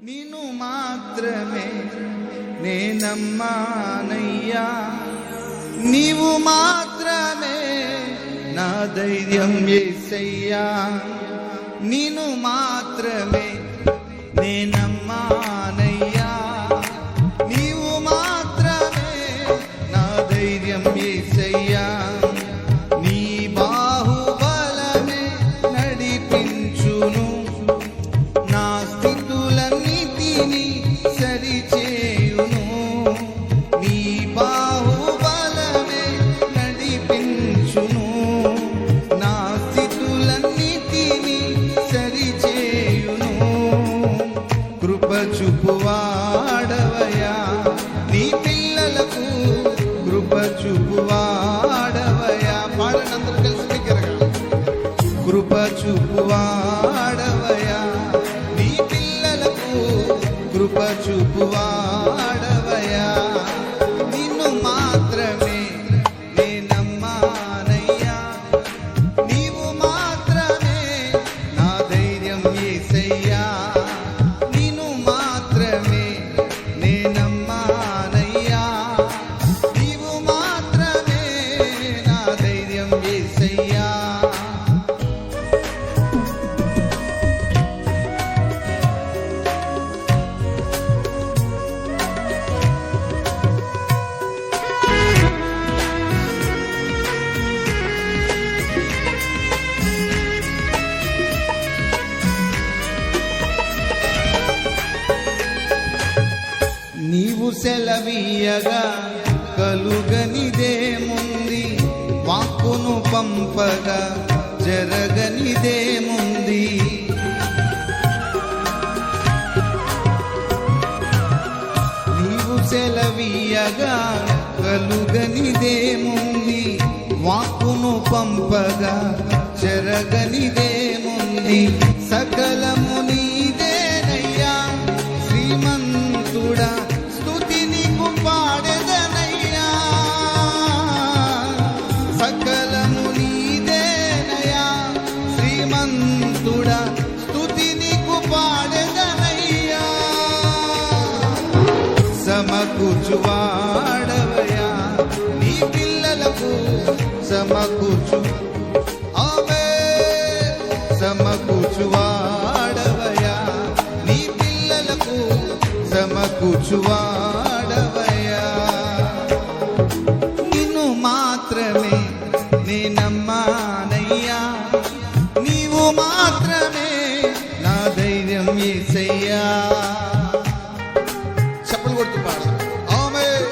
నిన్ను మాత్రమే నేనమ్మానయ్యా, నీవు మాత్రమే నా ధైర్యం యేసయ్యా. నిన్ను మాత్రమే నేనమ్మానయ్యా, నీవు మాత్రమే నా ధైర్యం యేసయ్యా. నీ బాహుబలమే నడిపించును, నా స్థితులన్నిటిని సరిచేయును. నీ బాహుబలమే నడిపించును, నా స్థితులన్నిటిని సరిచేయును. కృప చూపువాడవయ్యా, నీ పిల్లలకు కృప చూపువాడవయ్యా. పాడండి అందరూ కలిసి దగ్గరగా. కృప చూపువాడవయ్యా, నీ పిల్లలకు కృప చూపువాడవయ్యా. నిన్ను మాత్రమే నేనమ్మానయ్యా, నీవు మాత్రమే నా ధైర్యం యేసయ్యా. నిన్ను మాత్రమే నేనమ్మానయ్యా, నీవు మాత్రమే నా ధైర్యం యేసయ్యా. నీవు సెలవీయగా కలుగనిదేముంది, వాక్కును పంపగా జరగనిదేముంది. నీవు సెలవీయగా కలుగనిదేముంది, వాక్కును పంపగా జరగనిదేముంది. సకలము నీదేనయ్యా శ్రీమంతుడా, స్తుతి నీకు పాడెదనయ్యా. సకలము నీదేనయ్యా శ్రీమంతుడా, స్తుతి నీకు పాడెదనయ్యా. సమకూర్చువాడవయ్యా, నీ పిల్లలకు సమకూర్చు. ఆమేన్. సమకూర్చువాడవయ్యా, నీ పిల్లలకు సమకూర్చువాడవయ్యా. నిన్ను మాత్రమే నేనమ్మానయ్యా, నీవు మాత్రమే నా ధైర్యం యేసయ్యా. చప్పలు కొడుతూ పాడు. ఆమేన్.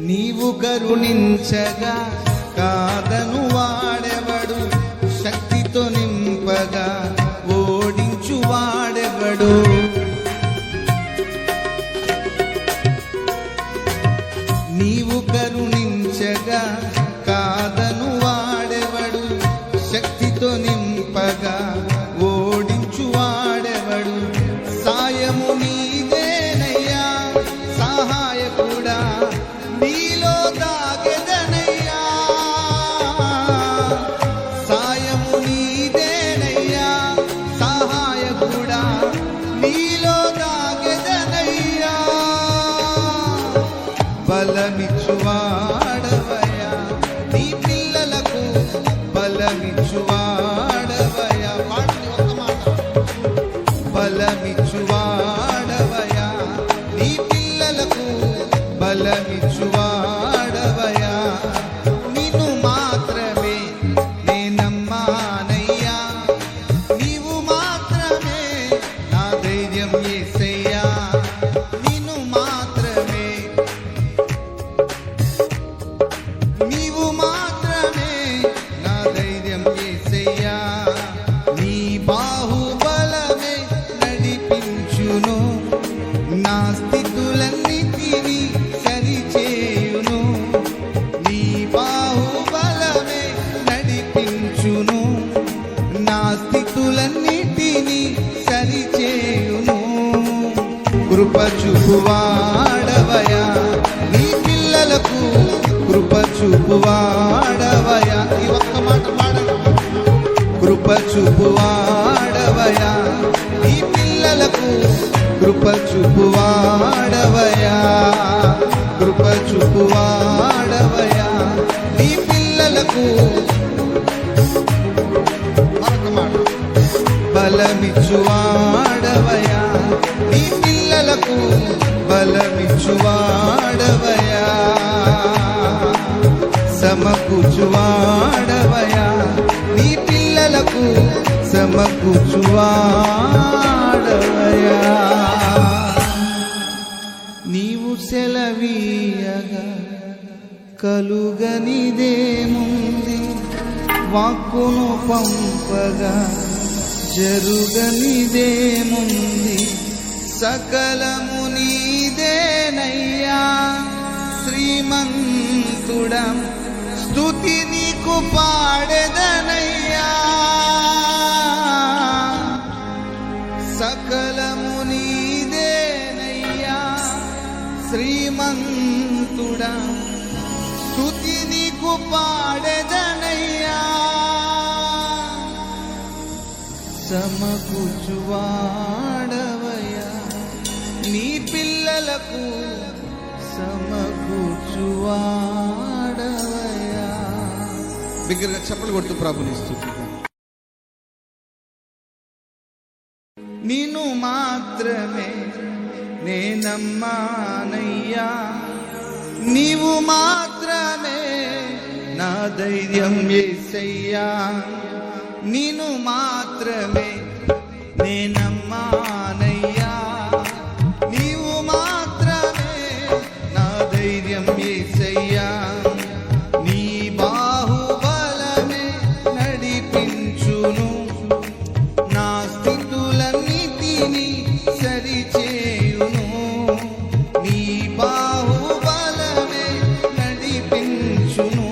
నీవు కరుణించగా కాదను వాడెవడు, శక్తితో నింపగా ఓడించు వాడెవడు. నీవు కరుణించగా కాదను వాడెవడు, శక్తితో నింపగా ఓడించు వాడెవడు. సాయము నీదేనయ్యా సహాయకుడా, నీలో దాగెదనయ్యా. సాయము నీదేనయ్యా సహాయకుడా, నీలో దాగెదనయ్యా. బలమిచ్చువాడవయ్యా, నీ పిల్లలకు బలమిచ్చువాడవయ్యా. పాడండి ఒక్క మాట. బలమిచ్చువాడవయ్యా, నీ పిల్లలకు బలమిచ్చువాడవయ్యా. నిన్ను మాత్రమే నేనమ్మానయ్యా, నీవు మాత్రమే నా ధైర్యం యేసయ్యా. నిన్ను మాత్రమే, నీవు మాత్రమే నా ధైర్యం యేసయ్యా. చూపువాడవయా నీ పిల్లలకు కృప చూపువాడవయా ఈ ఒక్క మాట పాడండి కృప చూపువాడవయా నీ పిల్లలకు కృప చూపువాడవయా కృప చూపువాడవయా నీ పిల్లలకు బలమిచ్చువాడవయా నీ పిల్లలకు బలమిచ్చువాడవయా సమకూర్చువాడవయా నీ పిల్లలకు సమకూర్చువాడవయా నీవు సెలవీయగా కలుగనిదేముంది వాక్కును పంపగా జరుగనిదేముంది సకలము నీదేనయ్యా శ్రీమంతుడా స్తుతి నీకు పాడెదనయ్యా సకలము నీదేనయ్యా శ్రీమంతుడా స్తుతి నీకు పాడెదనయ్యా సమకూర్చువాడవయ్యా నీ పిల్లలకు సమకూర్చువాడవయ్యా బిగ్గరగా చప్పలు కొడుతూ ప్రభుని స్తుతిద్దాం నిన్ను మాత్రమే నేనమ్మానయ్యా నీవు మాత్రమే నా ధైర్యం యేసయ్యా నిన్ను మాత్రమే నేనమ్మానయ్యా నీవు మాత్రమే నా ధైర్యం యేసయ్యా నీ బాహుబలమే నడిపించును నా స్థితులన్నిటినీ సరిచేయును నీ బాహుబలమే నడిపించును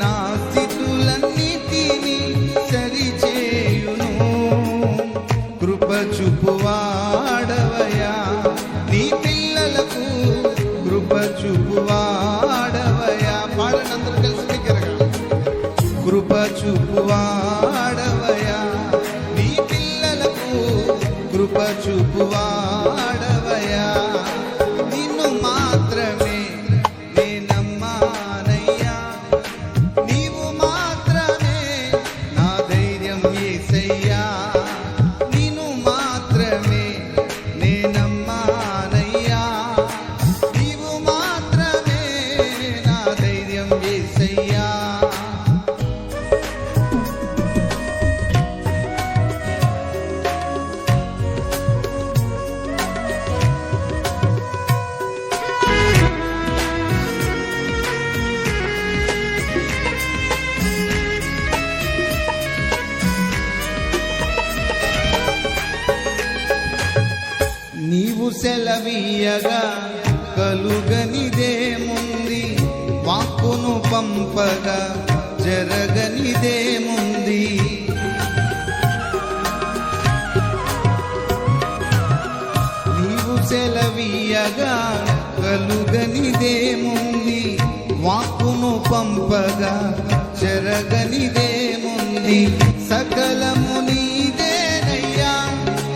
నా స్థితులన్నిటినీ సరిచేయును కృప చూపువాడవయ్యా నీ పిల్లలకు కృప చూపువాడవయ్యా పాడనందరూ కలిసి బిగ్గరగా కృప చూపువాడవయ్యా నీ పిల్లలకు కృప చూపువాడవయ్యా నిన్ను మాత్రమే నేనమ్మానయ్యా నీవు మాత్రమే నా ధైర్యం యేసయ్యా నిన్ను మాత్రమే నేనమ్మానయ్యా నీవు మాత్రమే నా ధైర్యం యేసయ్యా నీవు సెలవీయగా కలుగనిదేముంది వాక్కును పంపగా జరగనిదేముంది నీవు సెలవీయగా కలుగనిదేముంది వాక్కును పంపగా జరగనిదేముంది సకలము నీదేనయ్యా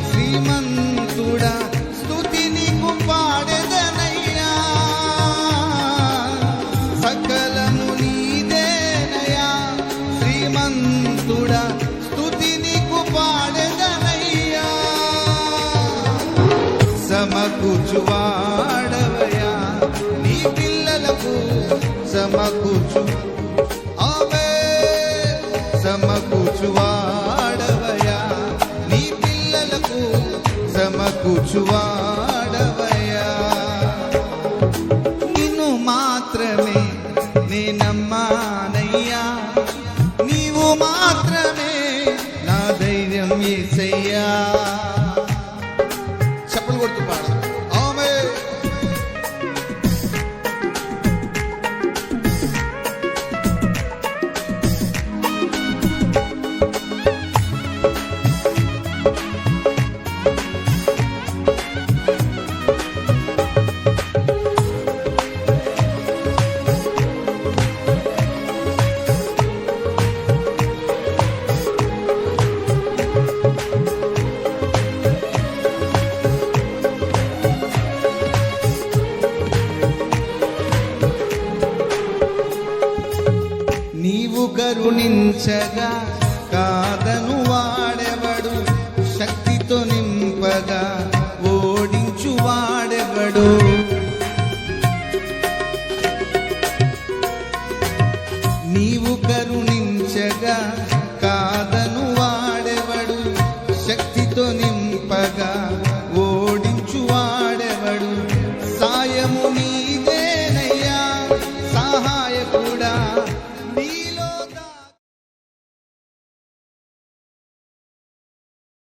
శ్రీమంతుడా స్తుతి నీకు పాడెదనయ్యా సకలము నీదేనయ్యా శ్రీమంతుడా స్తుతి నీకు పాడెదనయ్యా సమకూర్చువాడవయ్యా నీ పిల్లలకు సమకూర్చు సమకూర్చువాడవయ్యా నీ పిల్లలకు సమకూర్చువాడవయ్యా నిన్ను మాత్రమే నేనమ్మానయ్యా నీవు మాత్రమే నా ధైర్యం యేసయ్యా చప్పలు కొడుతూ పాడు ఆమేన్ నించగా కాదను వాడెవడు, శక్తితో నింపగా ఓడించు వాడెవడు. నీవు కరుణించగా కాదను వాడెవడు, శక్తితో నింపగా ఓడి